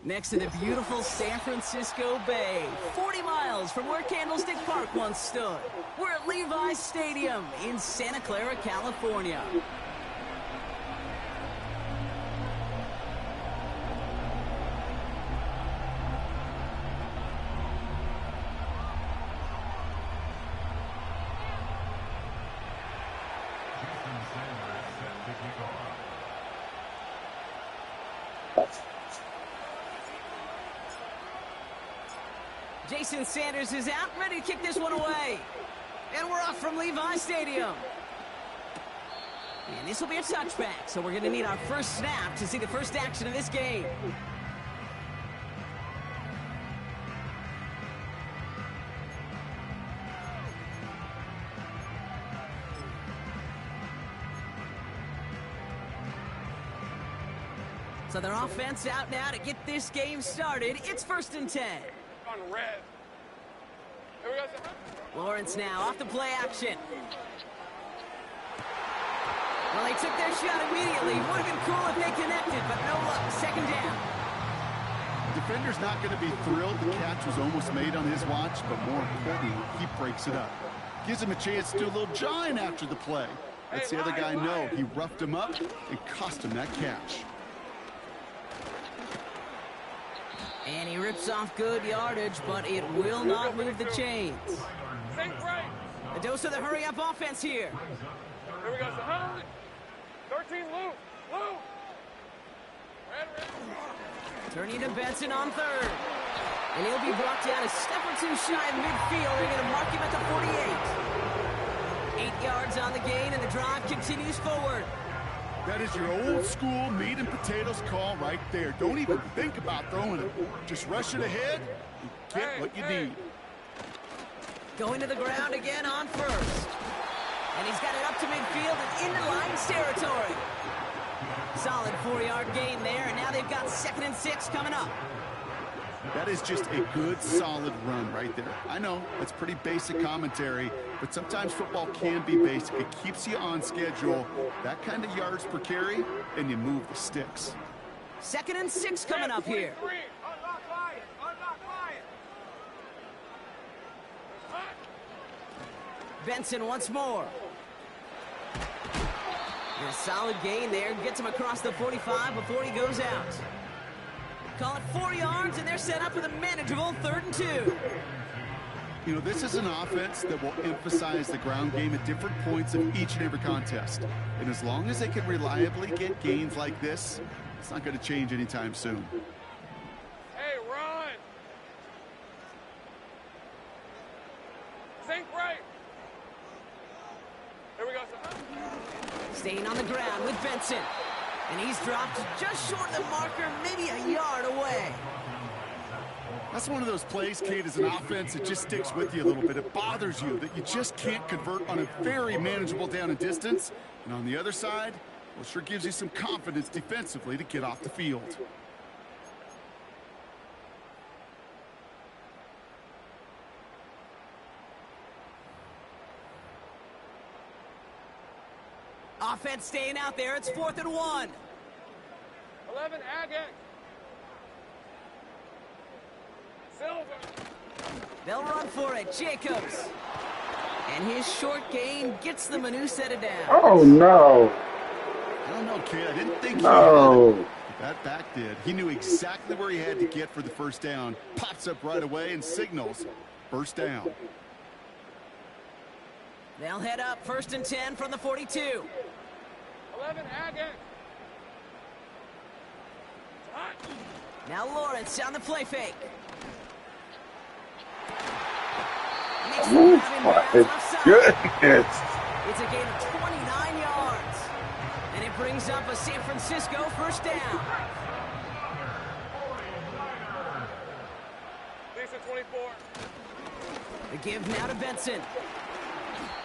Next to the beautiful San Francisco Bay, 40 miles from where Candlestick Park once stood. We're at Levi's Stadium in Santa Clara, California. Jason Sanders is out, ready to kick this one away. And we're off from Levi's Stadium. And this will be a touchback, so we're going to need our first snap to see the first action of this game. So their offense out now to get this game started. It's 1st and 10. On red. Here we go. Lawrence now off the play action. Well, they took their shot immediately. Would have been cool if they connected, but no luck. 2nd down. Defender's not going to be thrilled the catch was almost made on his watch, but more importantly, he breaks it up. Gives him a chance to do a little jawing after the play. Lets the other guy know he roughed him up and cost him that catch. And he rips off good yardage, but it will not move the chains. A dose of the hurry-up offense here. Here we go. 13, Lou. Red. Turning to Benson on 3rd. And he'll be brought down a step or two shy of midfield. They're going to mark him at the 48. 8 yards on the gain, and the drive continues forward. That is your old school meat and potatoes call right there. Don't even think about throwing it. Just rush it ahead and get what you need. Going to the ground again on 1st. And he's got it up to midfield and into Lions territory. Solid 4-yard gain there, and now they've got 2nd and 6 coming up. That is just a good, solid run right there. I know, it's pretty basic commentary, but sometimes football can be basic. It keeps you on schedule, that kind of yards per carry, and you move the sticks. 2nd and 6 coming up here. Unlock Lion. Benson once more. And a solid gain there. Gets him across the 45 before he goes out. Call it 4 yards, and they're set up with a manageable 3rd and 2. You know, this is an offense that will emphasize the ground game at different points of each and every contest. And as long as they can reliably get gains like this, it's not going to change anytime soon. Hey, run. Think right. Here we go. Staying on the ground with Benson. And he's dropped just short of the marker, maybe a yard away. That's one of those plays, Kate, as an offense that just sticks with you a little bit. It bothers you that you just can't convert on a very manageable down and distance. And on the other side, well, it sure gives you some confidence defensively to get off the field. Offense staying out there. It's 4th and 1. 11, Agate. Silver. They'll run for it. Jacobs. And his short gain gets them a new set of downs. Oh, no. I don't know, kid. I didn't think No. that back did. He knew exactly where he had to get for the first down. Pops up right away and signals first down. They'll head up 1st and 10 from the 42. 11, Agate. Now Lawrence on the play fake. Makes the Oh, grab in my bounds left side. goodness. It's a gain of 29 yards. And it brings up a San Francisco first down. Lisa, 24. The give now to Benson.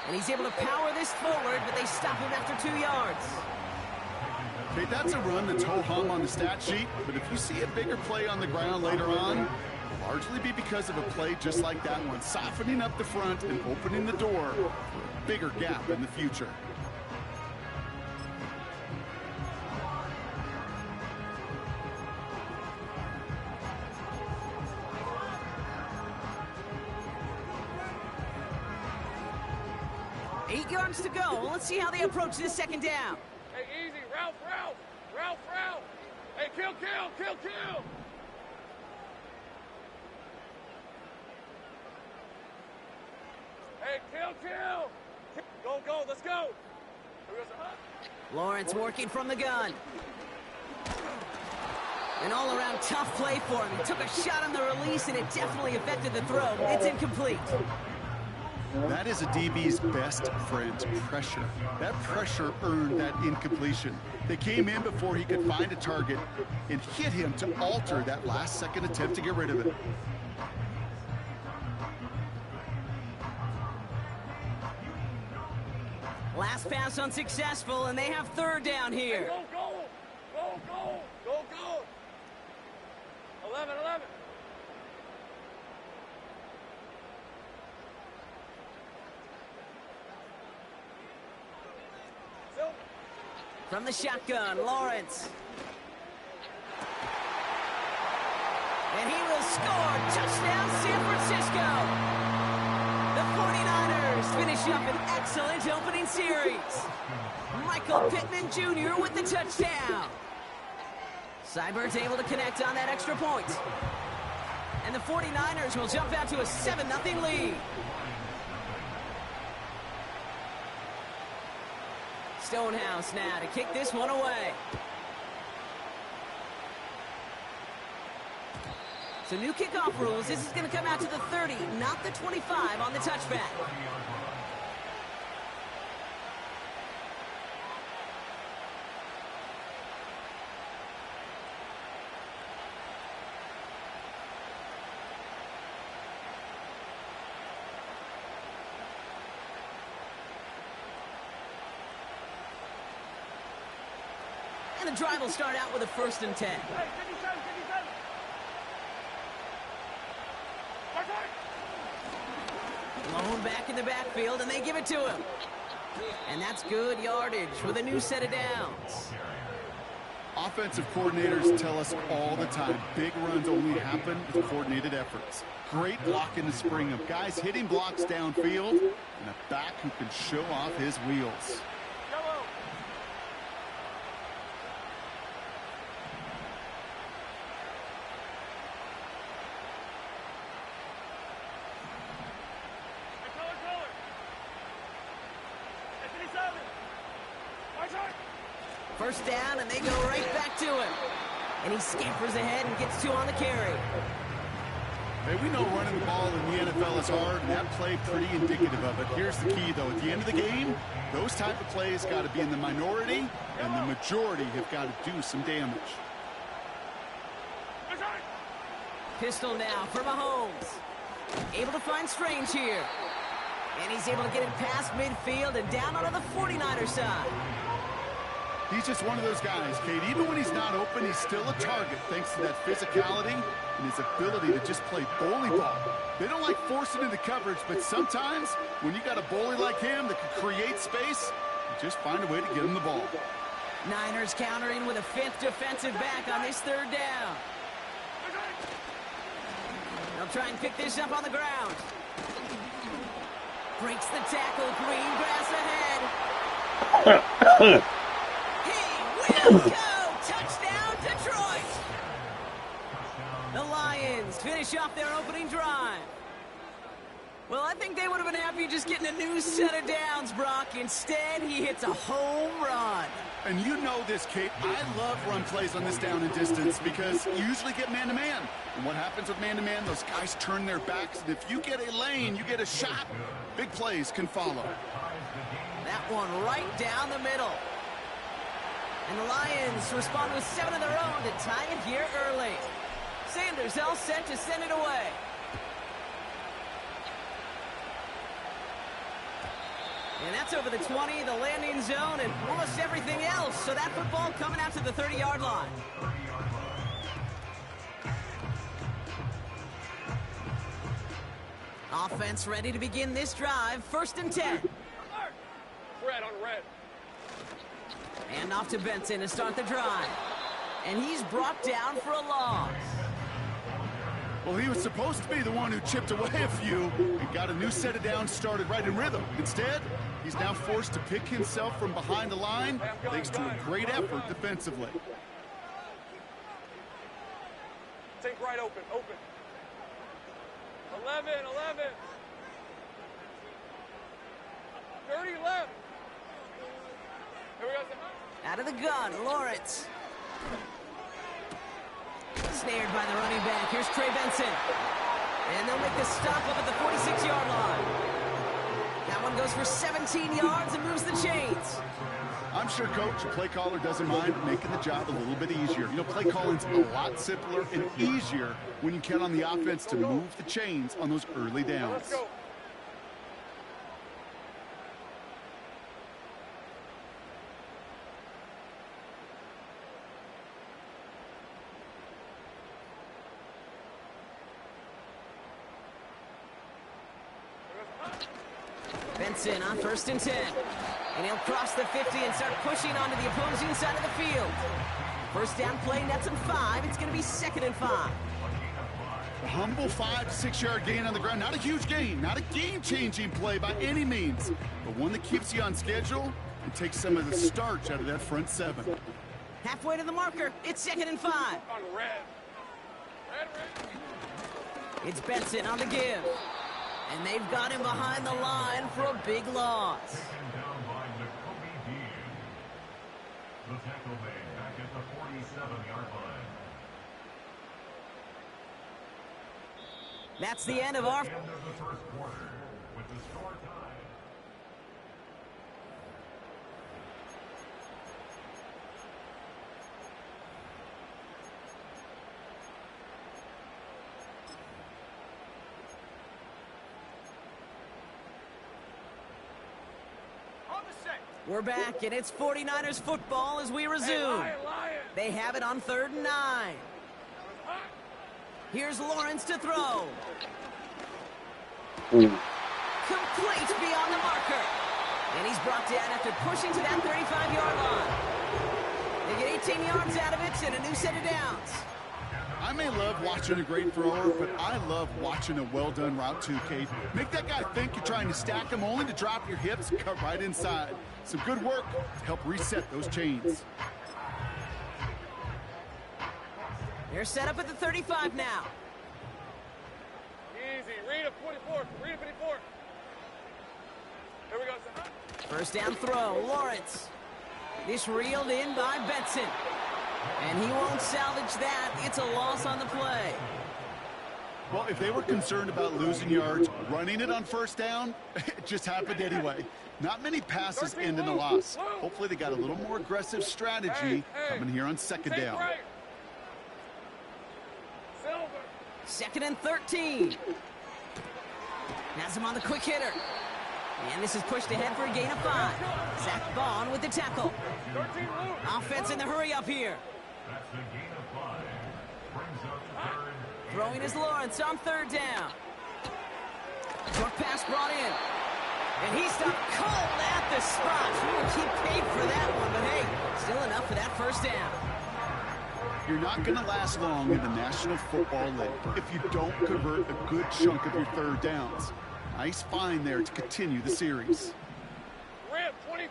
And he's able to power this forward, but they stop him after 2 yards. Okay, that's a run that's ho-hum on the stat sheet, but if you see a bigger play on the ground later on, it'll largely be because of a play just like that one, softening up the front and opening the door for a bigger gap in the future. see how they approach this second down. Hey, easy. Ralph. Hey, kill. Hey, kill. Go. Let's go. Here we go, sir. Lawrence working from the gun. An all-around tough play for him. He took a shot on the release, and it definitely affected the throw. It's incomplete. That is a DB's best friend, pressure. That pressure earned that incompletion. They came in before he could find a target and hit him to alter that last-second attempt to get rid of it. Last pass unsuccessful, and they have third down here. Hey, go. 11. From the shotgun, Lawrence. And he will score. Touchdown, San Francisco. The 49ers finish up an excellent opening series. Michael Pittman Jr. with the touchdown. Seibert's able to connect on that extra point. And the 49ers will jump out to a 7-0 lead. Stonehouse now to kick this one away. So new kickoff rules. This is going to come out to the 30, not the 25 on the touchback. And the drive will start out with a 1st and 10. Hey, 57. Lone back in the backfield, and they give it to him. And that's good yardage with a new set of downs. Offensive coordinators tell us all the time, big runs only happen with coordinated efforts. Great blocking to spring them. Guys hitting blocks downfield, and a back who can show off his wheels. Yellow. Color. Hey, 57. Right side. First down, and they go right back to him. And he scampers ahead and gets 2 on the carry. Hey, we know running the ball in the NFL is hard, and that play pretty indicative of it. Here's the key, though. At the end of the game, those type of plays got to be in the minority, and the majority have got to do some damage. Right side. Pistol now for Mahomes. Able to find Strange here. And he's able to get it past midfield and down onto the 49er side. He's just one of those guys, Kate. Even when he's not open, he's still a target thanks to that physicality and his ability to just play bully ball. They don't like forcing into coverage, but sometimes when you got a bully like him that can create space, you just find a way to get him the ball. Niners countering with a 5th defensive back on this 3rd down. They'll try and pick this up on the ground. Breaks the tackle, green grass ahead. He will go! Touchdown, Detroit! The Lions finish off their opening drive. Well, I think they would have been happy just getting a new set of downs, Brock. Instead, he hits a home run. And you know this, Kate. I love run plays on this down and distance because you usually get man-to-man. And what happens with man-to-man, those guys turn their backs. And if you get a lane, you get a shot, big plays can follow. That one right down the middle. And the Lions respond with 7 of their own to tie it here early. Sanders all set to send it away. And that's over the 20, the landing zone, and almost everything else. So that football coming out to the 30-yard line. Offense ready to begin this drive. 1st and 10. Red on red. And off to Benson to start the drive. And he's brought down for a loss. Well, he was supposed to be the one who chipped away a few and got a new set of downs started right in rhythm. Instead, He's now forced to pick himself from behind the line, thanks to a great effort defensively. Take right open, open. 11, 30 left. Here we go. Out of the gun, Lawrence. Snared by the running back. Here's Trey Benson. And they'll make the stop up at the 46-yard line. That one goes for 17 yards and moves the chains. I'm sure, Coach, the play caller doesn't mind making the job a little bit easier. You know, play calling's a lot simpler and easier when you count on the offense to move the chains on those early downs. Let's go. Benson on 1st and 10. And he'll cross the 50 and start pushing onto the opposing side of the field. First down play, nets him 5. It's going to be 2nd and 5. A humble 5 to 6 yard gain on the ground. Not a huge gain, not a game-changing play by any means, but one that keeps you on schedule and takes some of the starch out of that front 7. Halfway to the marker. It's 2nd and 5. On red. Red. It's Benson on the give. And they've got him behind the line for a big loss. Taken down by Nakobe Dean. The tackle made back at the 47-yard line. That's the end of our... End of the first quarter with the score tied. We're back, and it's 49ers football as we resume. They have it on 3rd and 9. Here's Lawrence to throw. Complete beyond the marker. And he's brought down after pushing to that 35-yard line. They get 18 yards out of it and a new set of downs. I may love watching a great thrower, but I love watching a well-done route too, Kate. Make that guy think you're trying to stack him only to drop your hips, cut right inside. Some good work to help reset those chains. They're set up at the 35 now. Easy. Read a 44. Read a 54. Here we go. First down throw, Lawrence. This reeled in by Benson. And he won't salvage that. It's a loss on the play. Well, if they were concerned about losing yards, running it on first down, it just happened anyway. Not many passes end in a loss. Hopefully they got a little more aggressive strategy coming here on 2nd down. Silver. 2nd and 13. Has him on the quick hitter. And this is pushed ahead for a gain of 5. Zach Bond with the tackle. Offense in the hurry up here. That's the gain of 5. Brings up 3rd. Throwing is Lawrence on 3rd down. Short pass brought in. And he stopped cold at the spot. He will keep paid for that one, but hey, still enough for that first down. You're not going to last long in the National Football League if you don't convert a good chunk of your 3rd downs. Nice find there to continue the series. Rip, 23.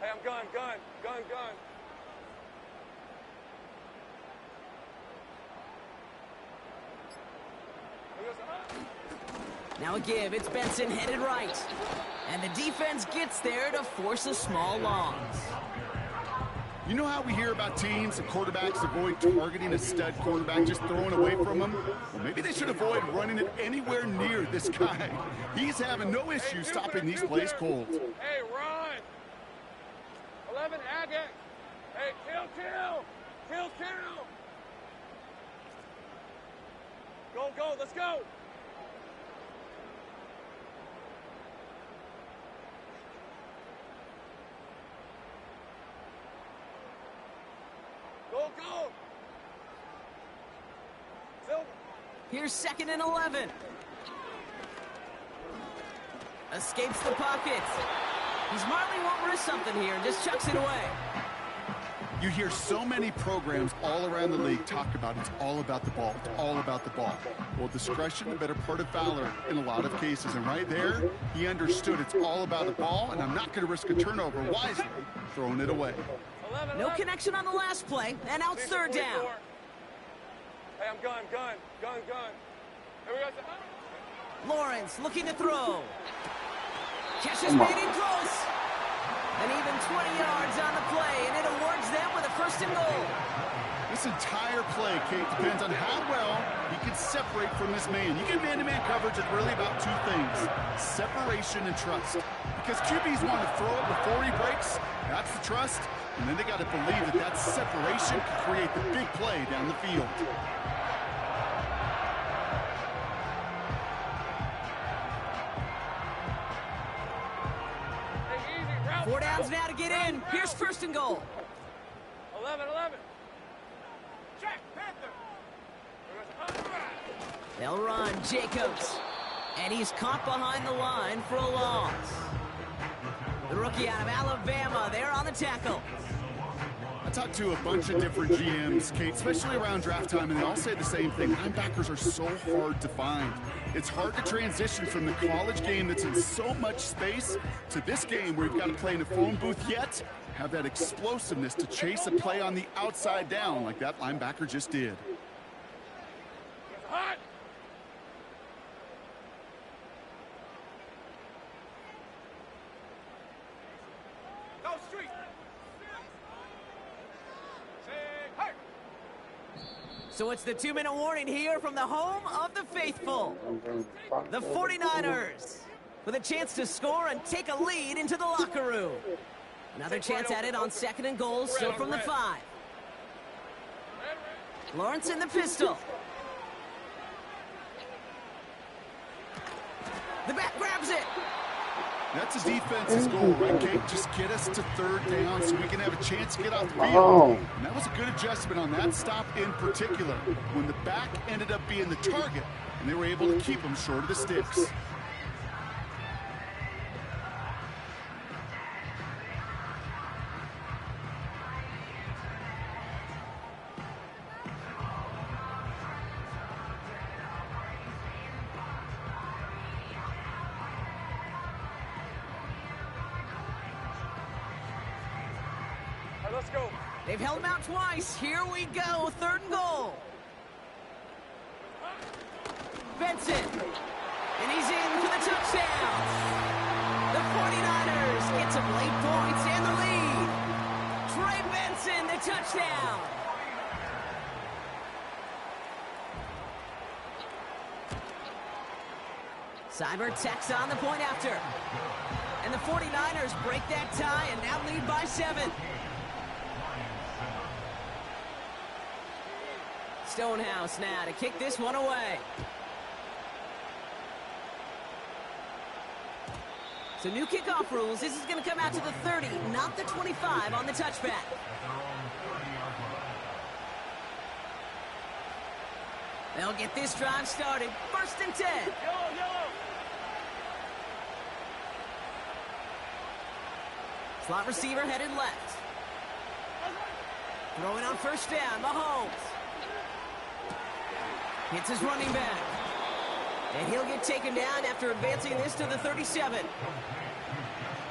Hey, I'm gun. Now a give, it's Benson headed right. And the defense gets there to force a small loss. You know how we hear about teams and quarterbacks avoid targeting a stud quarterback, just throwing away from him? Well, maybe they should avoid running it anywhere near this guy. He's having no issue stopping these plays cold. Hey, run. 11, Agate. Hey, kill. Go, let's go. Go. Silver. Here's 2nd and 11. Escapes the pocket. He smartly won't risk something here and just chucks it away. You hear so many programs all around the league talk about it's all about the ball. It's all about the ball. Well, discretion, the better part of valor in a lot of cases. And right there, he understood it's all about the ball, and I'm not going to risk a turnover wisely, throwing it away. 11, No 11. connection on the last play, and now it's Please, third down. 44. Hey, I'm gun. Here we go. Lawrence looking to throw. Catches Come on. made in close. And even 20 yards on the play, and it awards them with a first and goal. This entire play, Kate, depends on how well he can separate from this man. You get man-to-man coverage, it's really about two things: separation and trust. Because QBs want to throw it before he breaks, that's the trust, and then they got to believe that that separation can create the big play down the field. Hey, easy. Route. 4 downs now to get in. Here's first and goal. 11. Check. Panther. Here goes the They'll run Jacobs. And he's caught behind the line for a loss. The rookie out of Alabama there on the tackle. I talked to a bunch of different GMs, Kate, especially around draft time, and they all say the same thing. Linebackers are so hard to find. It's hard to transition from the college game that's in so much space to this game where you've got to play in a phone booth, yet have that explosiveness to chase a play on the outside down like that linebacker just did. hot. Go street. So it's the 2-minute warning here from the home of the faithful. The 49ers with a chance to score and take a lead into the locker room. Another chance at it on second and goal, still from the 5. Lawrence in the pistol. The back grabs it. That's a defense's goal, right, Kate? Just get us to third down so we can have a chance to get off the field. Oh. And that was a good adjustment on that stop in particular, when the back ended up being the target, and they were able to keep him short of the sticks. All right, let's go. They've held him out twice. Here we go, third and goal. Benson. And he's in for the touchdown. The 49ers get some late points and the lead. Trey Benson, the touchdown. Cyber tacks on the point after. And the 49ers break that tie and now lead by 7. Stonehouse now to kick this one away. So new kickoff rules. This is going to come out to the 30, not the 25 on the touchback. They'll get this drive started. First and 10. Yellow. Slot receiver headed left. Throwing on first down, Mahomes. Hits his running back. And he'll get taken down after advancing this to the 37.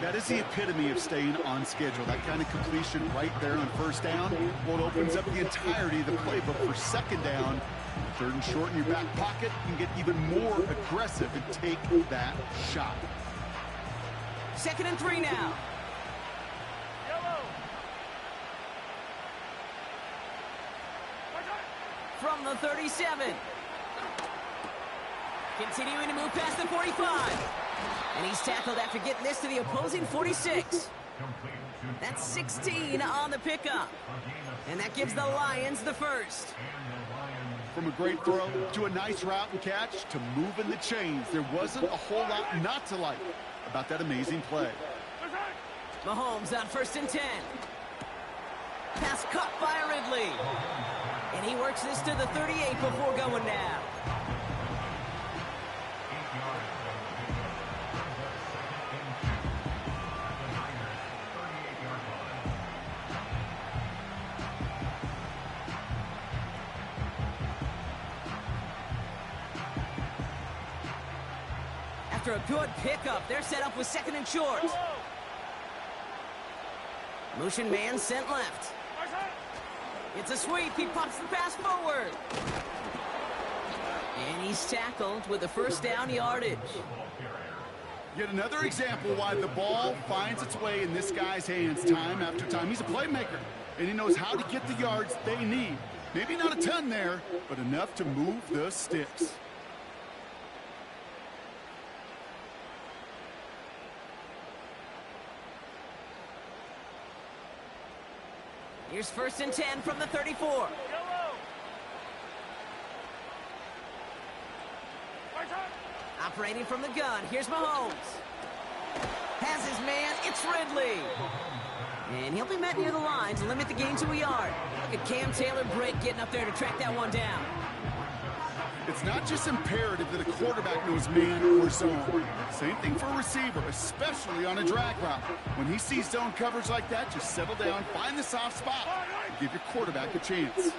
That is the epitome of staying on schedule. That kind of completion right there on first down. Well, it opens up the entirety of the playbook for second down. Third and short in your back pocket. You can get even more aggressive and take that shot. Second and 3 now. Yellow. From the 37. Continuing to move past the 45. And he's tackled after getting this to the opposing 46. That's 16 on the pickup. And that gives the Lions the first. From a great throw to a nice route and catch to moving the chains, there wasn't a whole lot not to like about that amazing play. Mahomes on first and 10. Pass caught by Ridley. And he works this to the 38 before going down. a good pickup. They're set up with second and short. Motion man sent left. It's a sweep. He pops the pass forward. And he's tackled with a first down yardage. Yet another example why the ball finds its way in this guy's hands time after time. He's a playmaker, and he knows how to get the yards they need. Maybe not a ton there, but enough to move the sticks. Here's first and 10 from the 34. Operating from the gun, here's Mahomes. Has his man, it's Ridley. And he'll be met near the line to limit the gain to a yard. Look at Cam Taylor-Britt getting up there to track that one down. It's not just imperative that a quarterback knows man or zone. Same thing for a receiver, especially on a drag route. When he sees zone coverage like that, just settle down, find the soft spot, and give your quarterback a chance.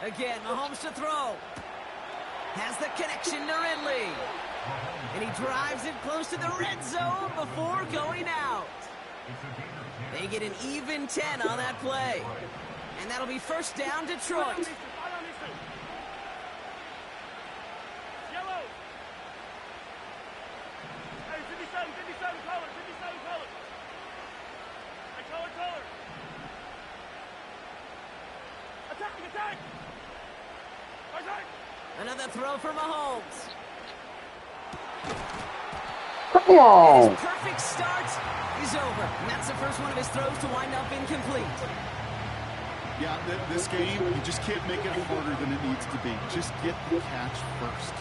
Again, Mahomes to throw. Has the connection to Ridley. And he drives it close to the red zone before going out. They get an even 10 on that play. And that'll be first down, Detroit. Another throw for Mahomes. Come on. His perfect start is over. And that's the first one of his throws to wind up incomplete. Yeah, this game, you just can't make it harder than it needs to be. Just get the catch first.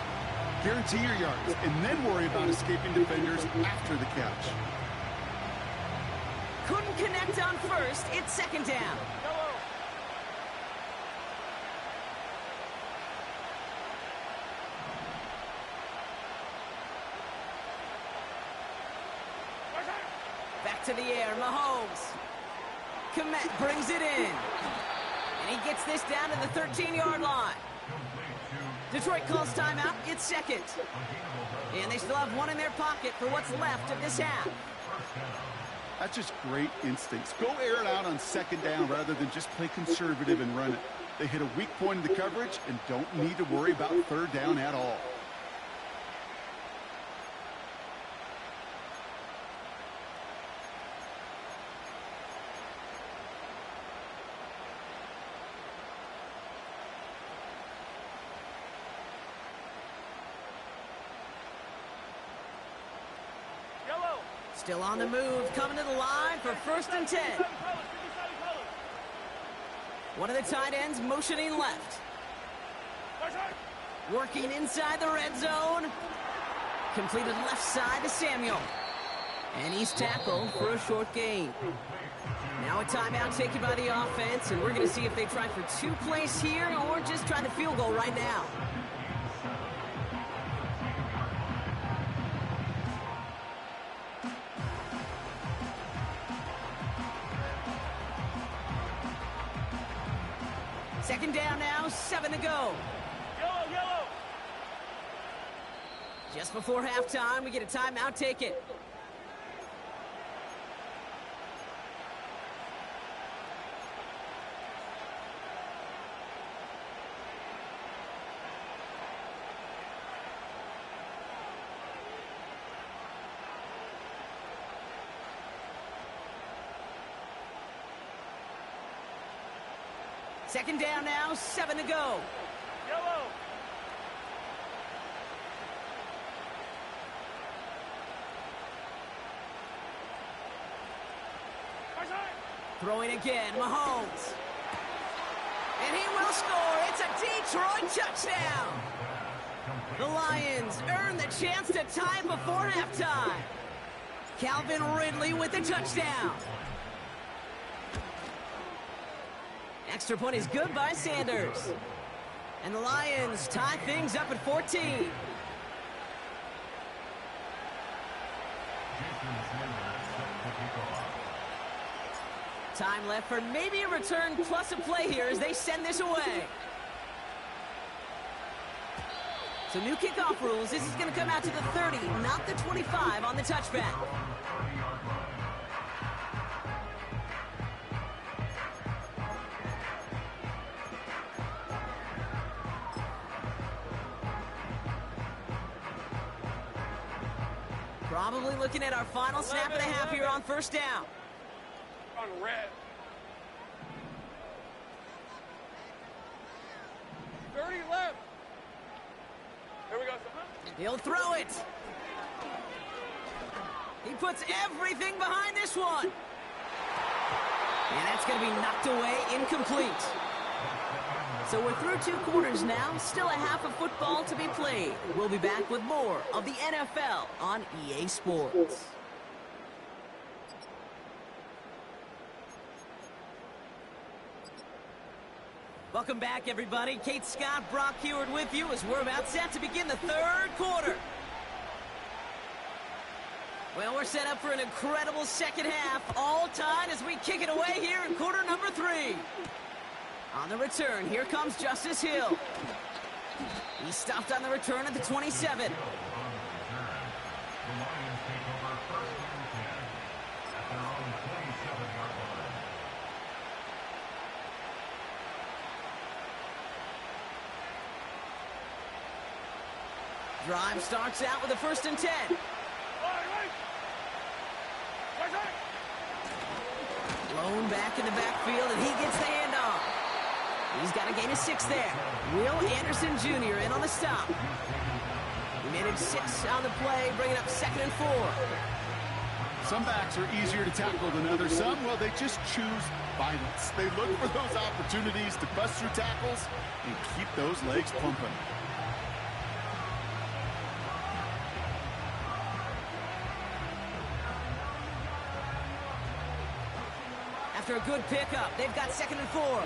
Guarantee your yards, and then worry about escaping defenders after the catch. Couldn't connect on first. It's second down. Back to the air, Mahomes. Kmet brings it in. And he gets this down to the 13-yard line. Detroit calls timeout. It's second. And they still have one in their pocket for what's left of this half. That's just great instincts. Go air it out on second down rather than just play conservative and run it. They hit a weak point in the coverage and don't need to worry about third down at all. Still on the move, coming to the line for first and 10. One of the tight ends motioning left. Working inside the red zone. Completed left side to Samuel. And he's tackled for a short gain. Now a timeout taken by the offense, and we're going to see if they try for 2 plays here or just try the field goal right now. Second down now, 7 to go. Yellow. Just before halftime, we get a timeout taken. Second down now, 7 to go. Yellow. Throwing again, Mahomes. And he will score. It's a Detroit touchdown. The Lions earn the chance to tie before halftime. Calvin Ridley with the touchdown. Extra point is good by Sanders. And the Lions tie things up at 14. Time left for maybe a return plus a play here as they send this away. So new kickoff rules. This is going to come out to the 30, not the 25 on the touchback. Probably looking at our final snap and a half here on first down. On red. 30 left. Here we go. He'll throw it. He puts everything behind this one. And that's going to be knocked away, incomplete. So we're through 2 quarters now. Still a half of football to be played. We'll be back with more of the NFL on EA Sports. Welcome back, everybody. Kate Scott, Brock Heward with you as we're about set to begin the 3rd quarter. Well, we're set up for an incredible second half, all tied as we kick it away here in quarter number 3. On the return, here comes Justice Hill. He's stopped on the return at the 27. Drive starts out with a 1st and 10. Blown back in the backfield, and he gets the handoff. He's got a gain of 6 there. Will Anderson Jr. in on the stop. He made it 6 on the play, bringing up 2nd and 4. Some backs are easier to tackle than others. Some, well, they just choose violence. They look for those opportunities to bust through tackles and keep those legs pumping. After a good pickup, they've got 2nd and 4. 15.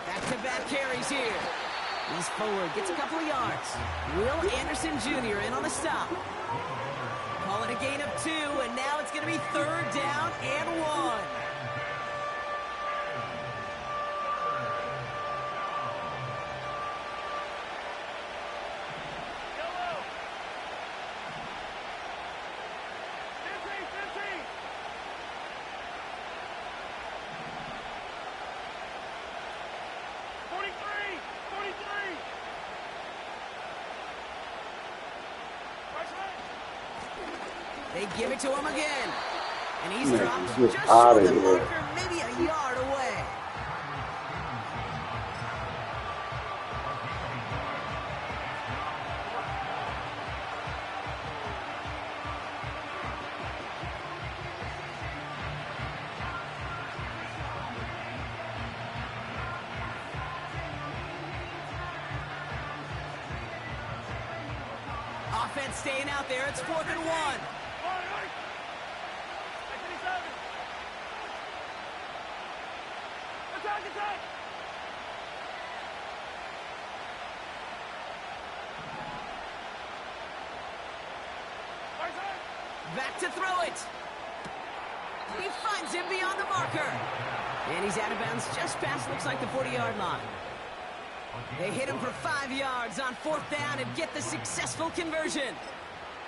Back-to-back carries here. He's forward, gets a couple of yards. Will Anderson Jr. in on the stop. Call it a gain of 2, and now it's going to be 3rd down and 1. They give it to him again. And he's dropped get just out short of of the here. marker, maybe a yard away. Offense staying out there. It's 4th and 1. Attack! Back to throw it. He finds him beyond the marker. And he's out of bounds just past, looks like, the 40-yard line. They hit him for 5 yards on 4th down and get the successful conversion.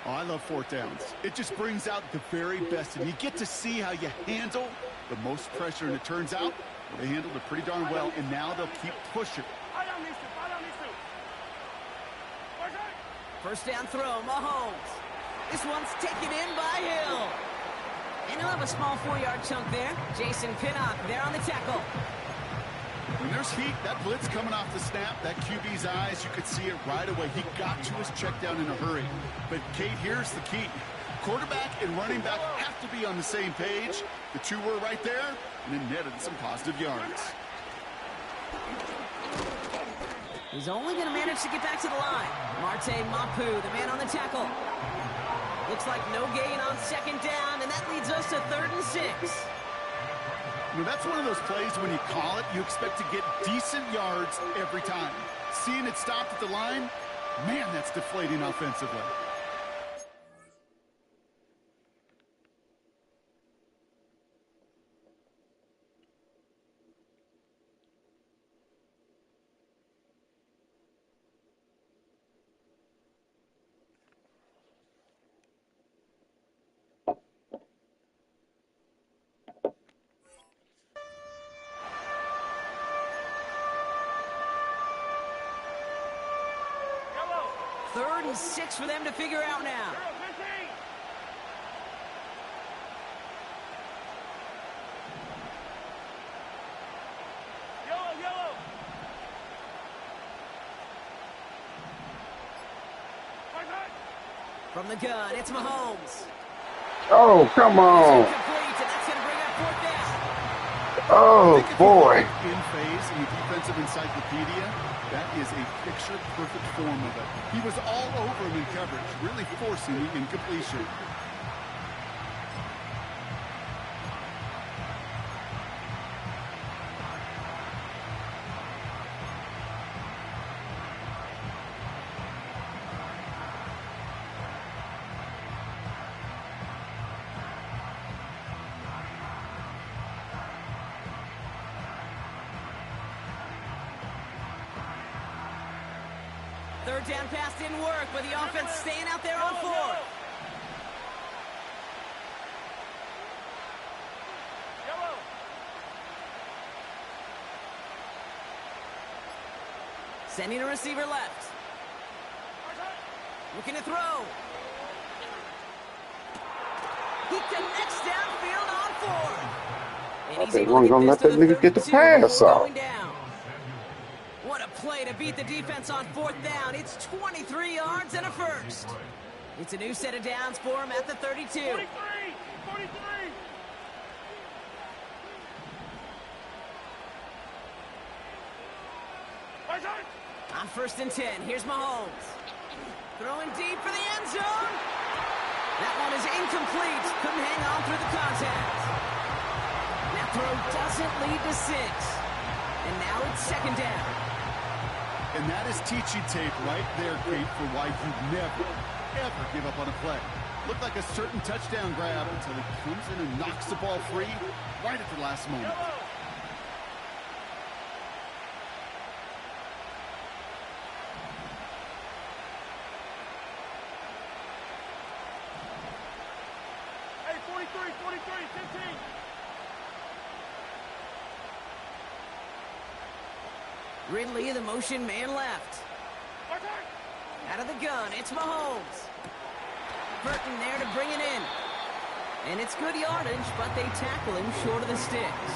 Oh, I love 4th downs. It just brings out the very best, and you get to see how you handle the most pressure, and it turns out they handled it pretty darn well, and now they'll keep pushing. 1st down throw, Mahomes. This one's taken in by Hill. And he'll have a small 4-yard chunk there. Jason Pinnock there on the tackle. When there's heat, that blitz coming off the snap, that QB's eyes, you could see it right away. He got to his check down in a hurry. But, Kate, here's the key. Quarterback and running back have to be on the same page. The two were right there, and it netted some positive yards. He's only going to manage to get back to the line. Marte Mapu, the man on the tackle. Looks like no gain on 2nd down, and that leads us to 3rd and 6. You know, that's one of those plays when you call it, you expect to get decent yards every time. Seeing it stopped at the line, man, that's deflating offensively. Yellow. 3rd and 6 for them to figure out now. 15. Yellow, yellow. Right, right. From the gun, it's Mahomes. Oh, come on. Incomplete, and that's going to bring up 4th down. Oh, boy. In phase in the defensive encyclopedia, that is a picture-perfect form of it. He was all over him in coverage, really forcing the incompletion. Third down pass didn't work, but the offense staying out there on 4th. Yellow. Sending a receiver left. Right, right. Looking to throw. He connects downfield on 4th. And he's they able weren't to gonna get let this that to nigga get the 32 pass before off. going down. What a play to beat the defense on 4th down. It's 23 yards and a first. It's a new set of downs for him at the 32. 43. 43. Right, right. On 1st and 10, here's Mahomes. Throwing deep for the end zone. That one is incomplete. Couldn't hang on through the contact. That throw doesn't lead to 6. And now it's 2nd down. And that is teaching tape right there, Kate, for why you never, ever give up on a play. Looked like a certain touchdown grab until he comes in and knocks the ball free right at the last moment. Yellow. Hey, 43, 43, 15. Ridley, the motion man left. Right, right. Out of the gun, it's Mahomes. Burton there to bring it in. And it's good yardage, but they tackle him short of the sticks.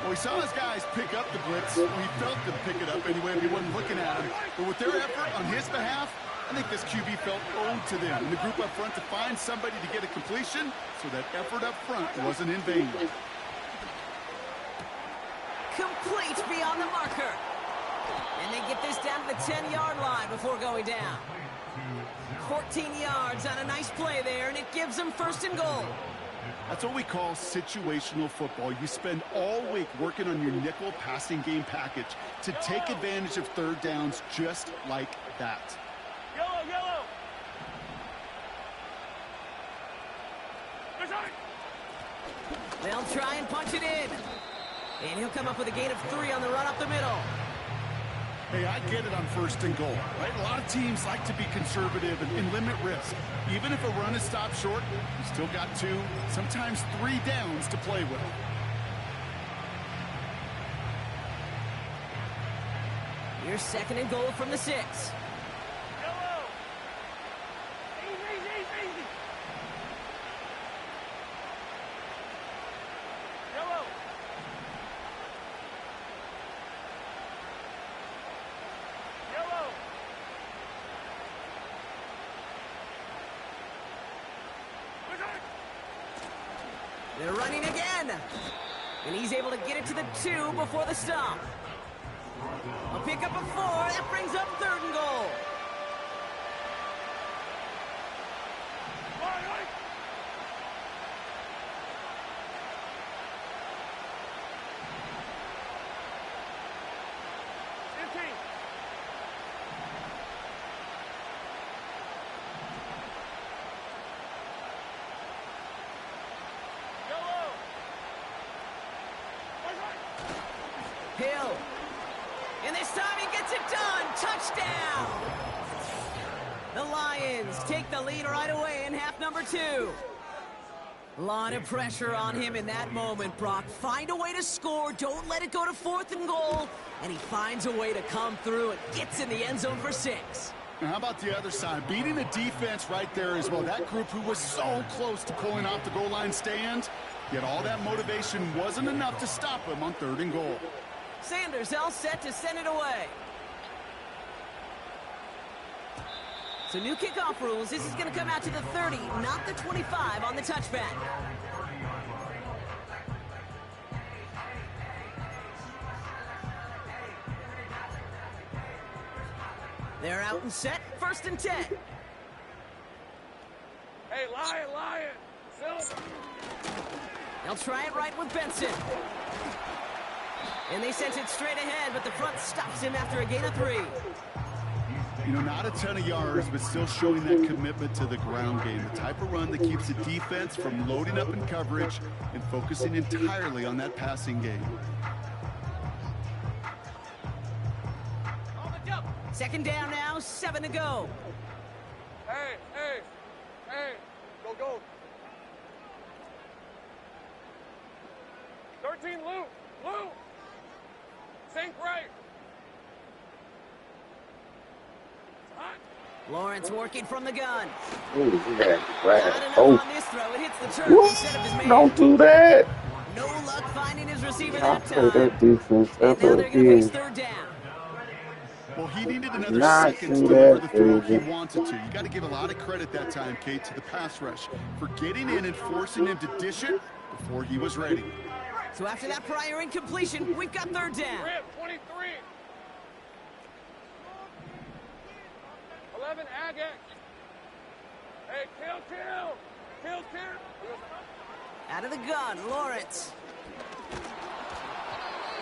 Well, we saw his guys pick up the blitz. We felt them pick it up anyway if he wasn't looking at him. But with their effort on his behalf, I think this QB felt owed to them. And the group up front to find somebody to get a completion, so that effort up front wasn't in vain. Complete beyond the marker. And they get this down to the 10-yard line before going down. 14 yards on a nice play there, and it gives them 1st and goal. That's what we call situational football. You spend all week working on your nickel passing game package to take advantage of 3rd downs just like that. Yellow, yellow. Right, right. They'll try and punch it in. And he'll come up with a gain of 3 on the run up the middle. Hey, I get it on 1st and goal, right? A lot of teams like to be conservative and limit risk. Even if a run is stopped short, you still got 2, sometimes 3 downs to play with. Here's 2nd and goal from the 6. Yellow. Easy, easy, easy. Yellow. Yellow. Right, right. They're running again. And he's able to get it to the 2 before the stop. A pick up of 4. That brings up 3rd and goal. Right, right. Hill. And this time he gets it done. Touchdown. The Lions take the lead right away in half number 2. A lot of pressure on him in that moment, Brock. Find a way to score. Don't let it go to 4th and goal. And he finds a way to come through and gets in the end zone for 6. Now, how about the other side? Beating the defense right there as well. That group who was so close to pulling off the goal line stand, yet all that motivation wasn't enough to stop him on 3rd and goal. Sanders all set to send it away. So new kickoff rules. This is going to come out to the 30, not the 25 on the touchback. They're out and set. 1st and 10. Hey, Lion! Silver! They'll try it right with Benson. And they sent it straight ahead, but the front stops him after a gain of 3. You know, not a ton of yards, but still showing that commitment to the ground game. The type of run that keeps the defense from loading up in coverage and focusing entirely on that passing game. 2nd down now, 7 to go. Hey! Go! 13, Lou! Sink right! Hot! Lawrence working from the gun. Ooh, he had Not grab. enough Oh, on this throw. It hits the turf whoop, instead of his man. don't do that. No luck finding his receiver I that play time. that defense And ever now they're going to face again. 3rd down. Well, he needed another Not second to do deliver that, the throw he baby. wanted to. You got to give a lot of credit that time, Kate, to the pass rush for getting in and forcing him to dish it before he was ready. So after that prior incompletion, we've got 3rd down. Rip, 23! 11, Agate! Hey, kill! Out of the gun, Lawrence.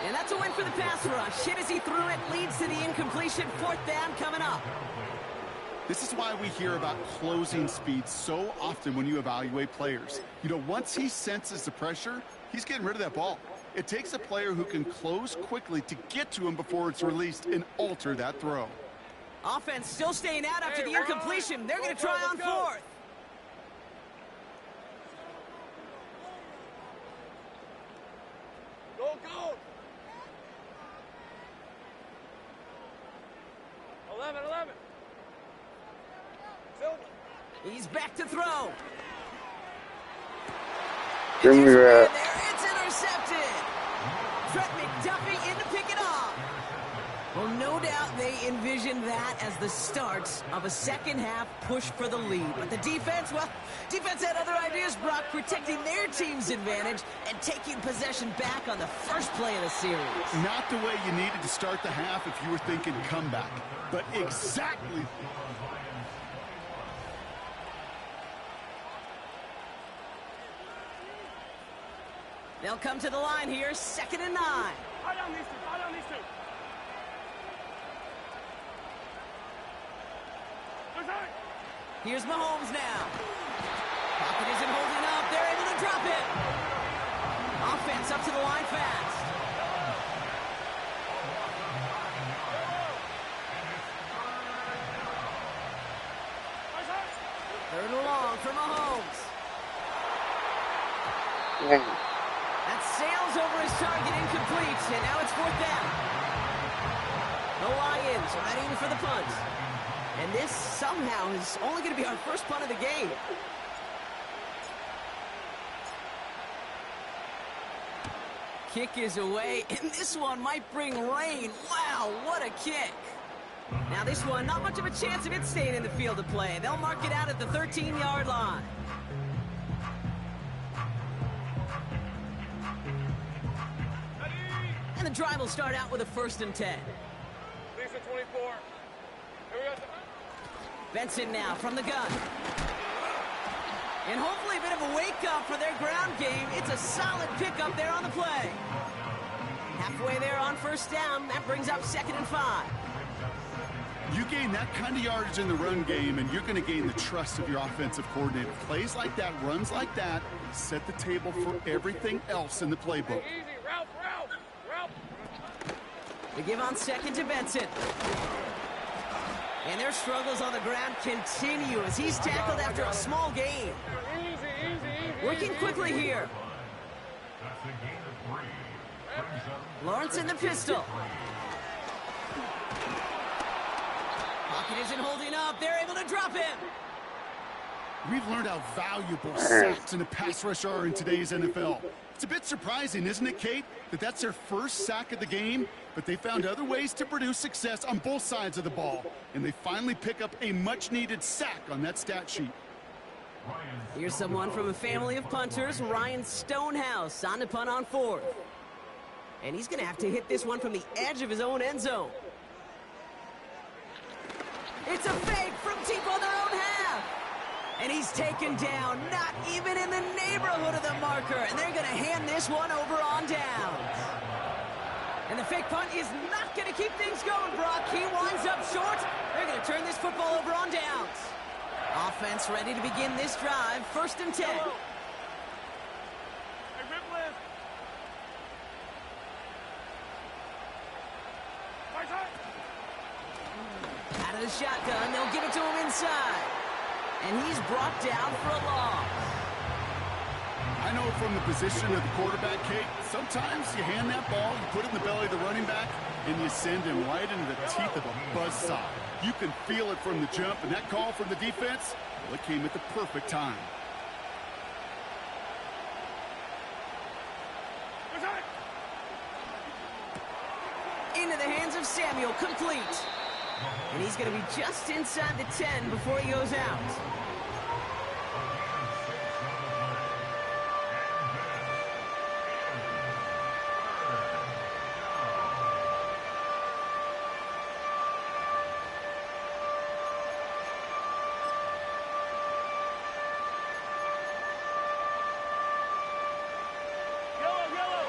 And that's a win for the pass rush. Hit as he threw it, leads to the incompletion. 4th down coming up. This is why we hear about closing speed so often when you evaluate players. You know, once he senses the pressure, he's getting rid of that ball. It takes a player who can close quickly to get to him before it's released and alter that throw. Offense still staying out after Hey, the incompletion. They're going to try on let's go. 4th. Go! 11! Silver! He's back to throw. Give me that. There, it's intercepted. Trent McDuffie in to pick it off. Well, no doubt they envisioned that as the start of a 2nd half push for the lead. But the defense, well, defense had other ideas, Brock, protecting their team's advantage and taking possession back on the first play of the series. Not the way you needed to start the half if you were thinking comeback, but exactly. They'll come to the line here, 2nd and 9. Eye down these two! Here's Mahomes now. Pocket isn't holding up. They're able to drop it. Offense up to the line fast. Third and long for Mahomes. Dang. That sails over his target, incomplete, and now it's 4th down. The Lions ready for the punt. And this somehow is only going to be our first punt of the game. Kick is away, and this one might bring rain. Wow, what a kick. Now this one, not much of a chance of it staying in the field of play. They'll mark it out at the 13-yard line. And the drive will start out with a 1st and 10. Lisa 24. Here we go. Benson now from the gun. And hopefully a bit of a wake-up for their ground game. It's a solid pickup there on the play. Halfway there on 1st down. That brings up 2nd and 5. You gain that kind of yardage in the run game, and you're going to gain the trust of your offensive coordinator. Plays like that, runs like that, set the table for everything else in the playbook. Hey, easy. Route. They give on second to Benson. And their struggles on the ground continue as he's tackled after a small gain. Working quickly here. That's a gain of 3. Brings up Lawrence in the pistol. Pocket isn't holding up. They're able to drop him. We've learned how valuable sacks in the pass rush are in today's NFL. It's a bit surprising, isn't it, Kate, that that's their first sack of the game, but they found other ways to produce success on both sides of the ball, and they finally pick up a much-needed sack on that stat sheet. Here's someone from a family of punters, Ryan Stonehouse, on to punt on 4th. And he's going to have to hit this one from the edge of his own end zone. It's a fake from deep on their own half. And he's taken down, not even in the neighborhood of the marker. And they're going to hand this one over on downs. And the fake punt is not going to keep things going, Brock. He winds up short. They're going to turn this football over on downs. Offense ready to begin this drive. 1st and 10. Out of the shotgun, they'll give it to him inside. And he's brought down for a loss. I know from the position of the quarterback, Kate, sometimes you hand that ball, you put it in the belly of the running back, and you send him right into the teeth of a buzzsaw. You can feel it from the jump, and that call from the defense, well, it came at the perfect time. Into the hands of Samuel, complete. And he's going to be just inside the 10 before he goes out.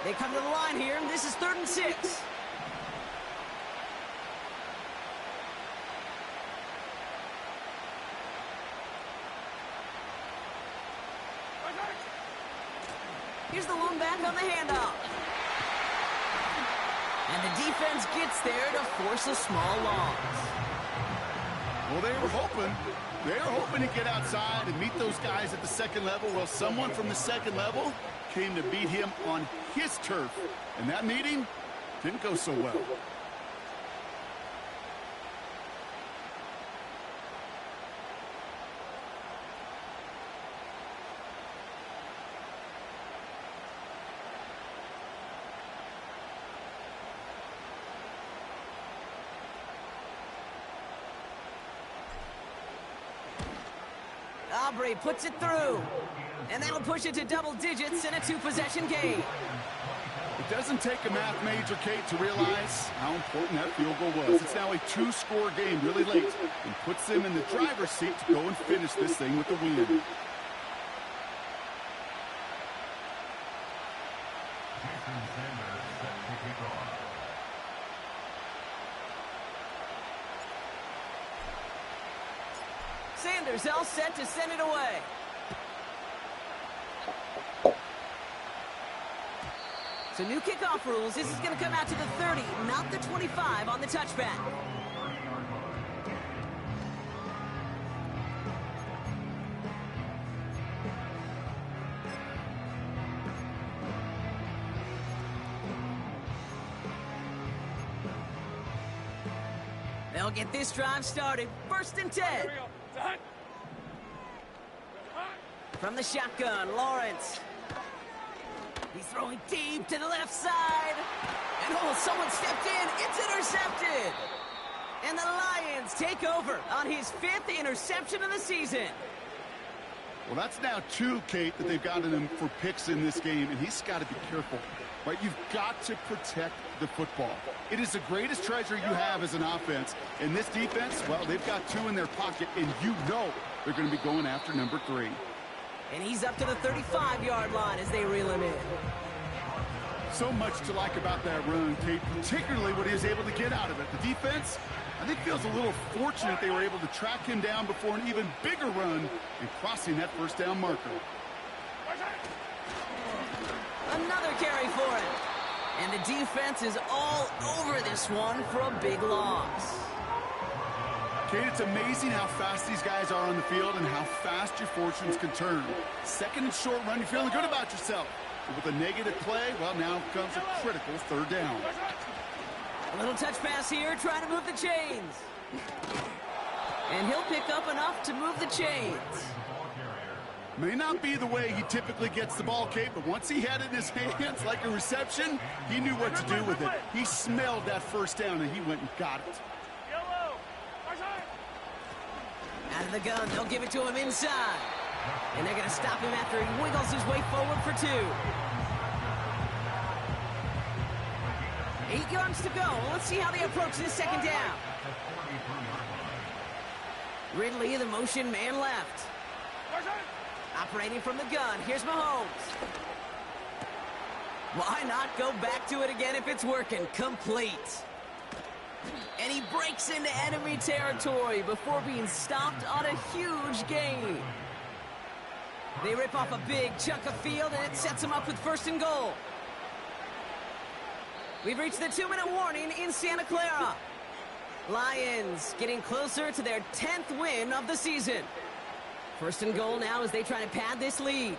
They come to the line here, and this is 3rd and 6. Here's the lone back on the handoff. And the defense gets there to force a small loss. Well, they were hoping to get outside and meet those guys at the 2nd level. Well, someone from the 2nd level came to beat him on his turf. And that meeting didn't go so well. Aubrey puts it through. And that'll push it to double digits in a 2-possession game. It doesn't take a math major, Kate, to realize how important that field goal was. It's now a 2-score game really late and puts them in the driver's seat to go and finish this thing with the win. Jason Sanders set to kick off. Sanders all set to send it away. So new kickoff rules. This is going to come out to the 30, not the 25 on the touchback. They'll get this drive started. 1st and 10. From the shotgun, Lawrence. He's throwing deep to the left side. And oh, someone stepped in. It's intercepted. And the Lions take over on his 5th interception of the season. Well, that's now 2, Kate, that they've gotten him for picks in this game, and he's got to be careful. Right? You've got to protect the football. It is the greatest treasure you have as an offense. And this defense, well, they've got 2 in their pocket, and you know they're going to be going after number 3. And he's up to the 35-yard line as they reel him in. So much to like about that run, Kate, particularly what he was able to get out of it. The defense, I think, feels a little fortunate they were able to track him down before an even bigger run and crossing that 1st down marker. Another carry for him. And the defense is all over this this one for a big loss. Kate, it's amazing how fast these guys are on the field and how fast your fortunes can turn. Second and short run, you're feeling good about yourself. But with a negative play, well, now comes a critical third down. A little touch pass here, trying to move the chains. And he'll pick up enough to move the chains. May not be the way he typically gets the ball, Kate, but once he had it in his hands like a reception, he knew what to do with it. He smelled that first down, and he went and got it. Out of the gun, they'll give it to him inside. And they're going to stop him after he wiggles his way forward for 2. 8 yards to go. Let's see how they approach this second down. Ridley, the motion man left. Operating from the gun, here's Mahomes. Why not go back to it again if it's working? Complete. And he breaks into enemy territory before being stopped on a huge gain. They rip off a big chunk of field, and it sets them up with 1st and goal. We've reached the 2-minute warning in Santa Clara. Lions getting closer to their 10th win of the season. 1st and goal now as they try to pad this lead.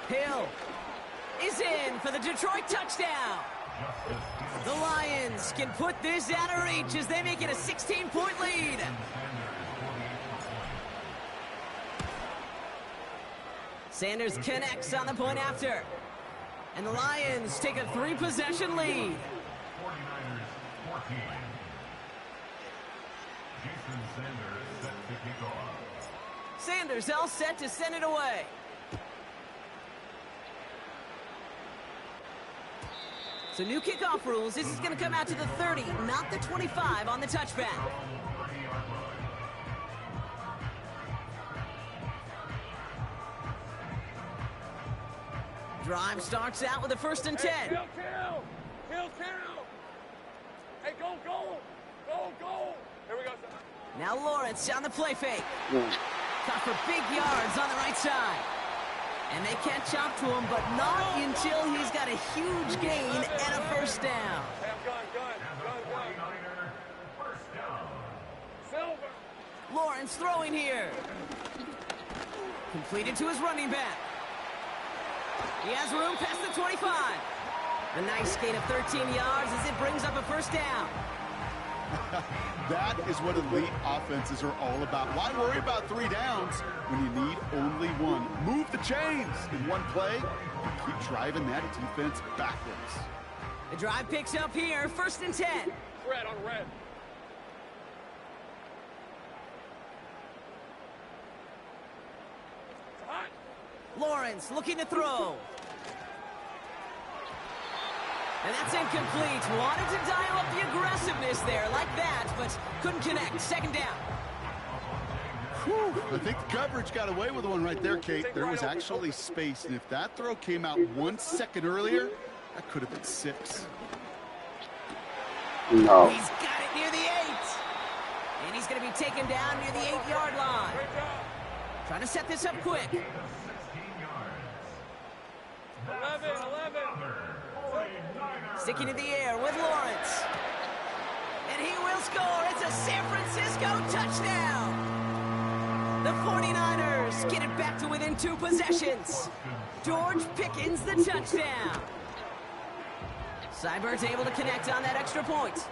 Hill is in for the Detroit touchdown. The Lions can put this out of reach as they make it a 16-point lead. Sanders connects on the point after. And the Lions take a 3-possession lead. 49ers 14. Jason Sanders set to kick off. Sanders all set to send it away. So new kickoff rules. This is going to come out to the 30, not the 25 on the touchback. Drive starts out with a 1st and 10. Hey, kill! Hey, go! Here we go, son. Now Lawrence on the play fake. Caught for big yards on the right side. And they catch up to him, but not until he's got a huge gain and a 1st down. Hey, gun. First down. Silver. Lawrence throwing here. Completed to his running back. He has room past the 25. A nice gain of 13 yards as it brings up a 1st down. That is what elite offenses are all about. Why worry about 3 downs when you need only 1? Move the chains in one play and keep driving that defense backwards. The drive picks up here, 1st and 10. Red on red. It's hot. Lawrence looking to throw. And that's incomplete. Wanted to dial up the aggressiveness there like that, but couldn't connect. 2nd down. Whew, I think the coverage got away with one right there, Kate. There was actually space, and if that throw came out 1 second earlier, that could have been 6. No. He's got it near the 8. And he's going to be taken down near the 8-yard line. Great job. Trying to set this up quick. 16 yards. 11. Sticking in the air with Lawrence. And he will score. It's a San Francisco touchdown. The 49ers get it back to within 2 possessions. George Pickens the touchdown. Seibert's able to connect on that extra point.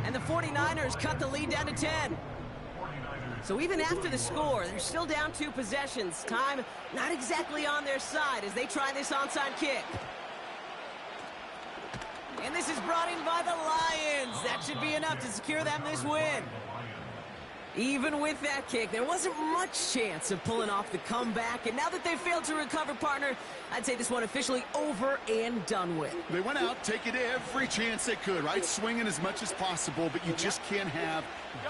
And the 49ers cut the lead down to 10. So even after the score, they're still down 2 possessions. Time not exactly on their side as they try this onside kick. And this is brought in by the Lions. That should be enough to secure them this win. Even with that kick, there wasn't much chance of pulling off the comeback. And now that they've failed to recover, partner, I'd say this one officially over and done with. They went out taking every chance they could, right? Swinging as much as possible, but you just can't have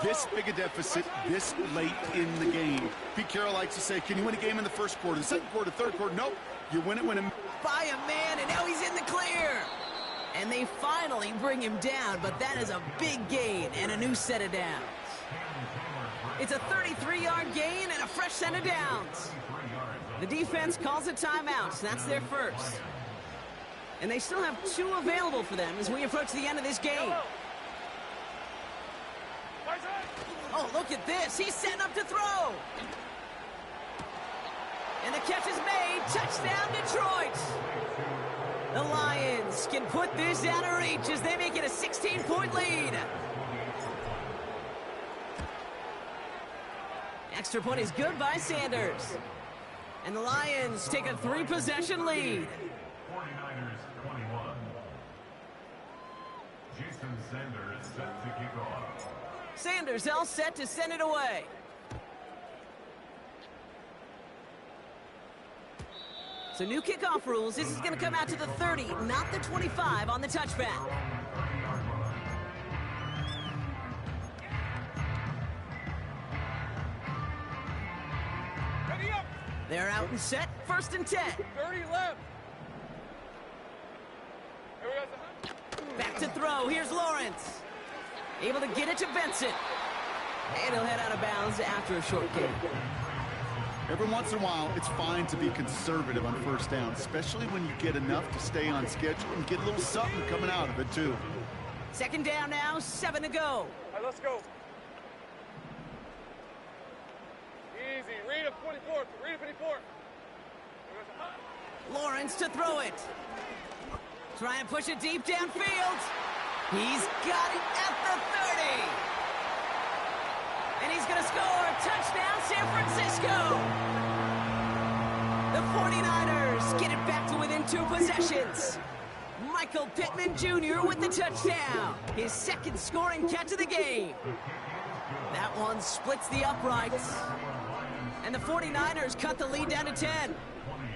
this big a deficit this late in the game. Pete Carroll likes to say, can you win a game in the 1st quarter, the 2nd quarter, 3rd quarter? Nope. You win it when it... By a man, and now he's in the clear. And they finally bring him down, but that is a big gain and a new set of downs. It's a 33-yard gain and a fresh set of downs. The defense calls a timeout, so that's their first. And they still have 2 available for them as we approach the end of this game. Oh, look at this. He's setting up to throw. And the catch is made. Touchdown, Detroit. The Lions can put this out of reach as they make it a 16-point lead. Extra point is good by Sanders. And the Lions take a 3-possession lead. 49ers 21. Jason Sanders set to kick off. Sanders all set to send it away. So new kickoff rules. This is going to come out to the 30, not the 25 on the touchback. Ready up. They're out and set. 1st and 10. 30 left. Here we go. Back to throw. Here's Lawrence. Able to get it to Benson. And he'll head out of bounds after a short gain. Every once in a while, it's fine to be conservative on 1st down, especially when you get enough to stay on schedule and get a little something coming out of it, too. 2nd down now, 7 to go. All right, let's go. Easy. Read him 24. Read him 24. Lawrence to throw it. Trying to push it deep downfield. He's got it at the 30. And he's going to score. Touchdown, San Francisco. The 49ers get it back to within 2 possessions. Michael Pittman Jr. with the touchdown. His 2nd scoring catch of the game. That one splits the uprights. And the 49ers cut the lead down to 10.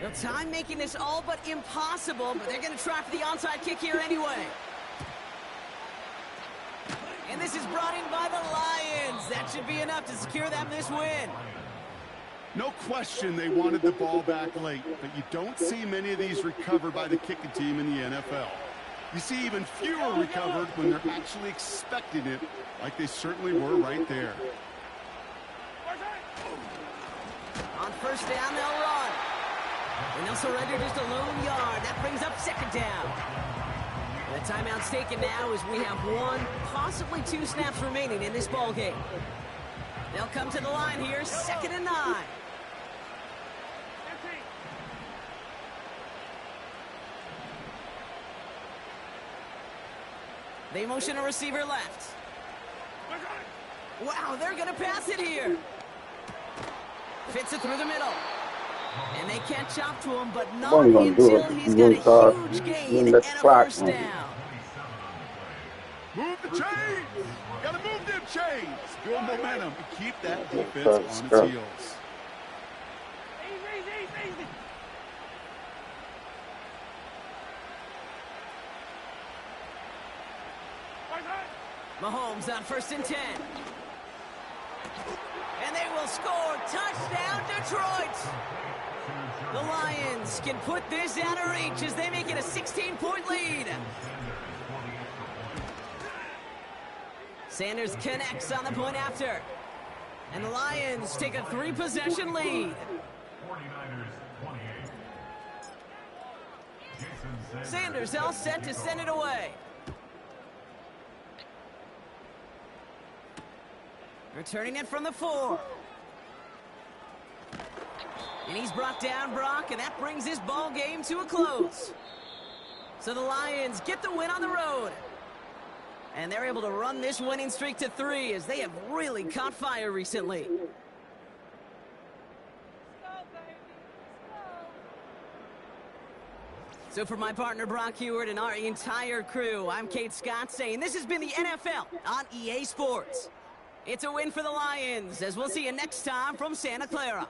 The time making this all but impossible, but they're going to try for the onside kick here anyway. And this is brought in by the Lions. That should be enough to secure them this win. No question they wanted the ball back late, but you don't see many of these recovered by the kicking team in the NFL. You see even fewer recovered when they're actually expecting it, like they certainly were right there. On 1st down, they'll run. And they'll surrender just a lone yard. That brings up 2nd down. The timeout's taken now as we have 1, possibly 2 snaps remaining in this ball game. They'll come to the line here, 2nd and 9. They motion a receiver left. Wow, they're going to pass it here. Fits it through the middle. And they can't chop to him, but not until he's got a huge gain and a 1st down. Move the chains! Gotta move them chains! Build momentum and keep that defense on its heels. Easy. Mahomes on 1st and 10. And they will score. Touchdown, Detroit! The Lions can put this out of reach as they make it a 16-point lead. Sanders connects on the point after. And the Lions take a 3-possession lead. 49ers 28. Sanders all set to send it away. Returning it from the 4. And he's brought down Brock, and that brings this ball game to a close. So the Lions get the win on the road. And they're able to run this winning streak to 3 as they have really caught fire recently. So for my partner Brock Huard and our entire crew, I'm Kate Scott saying this has been the NFL on EA Sports. It's a win for the Lions, as we'll see you next time from Santa Clara.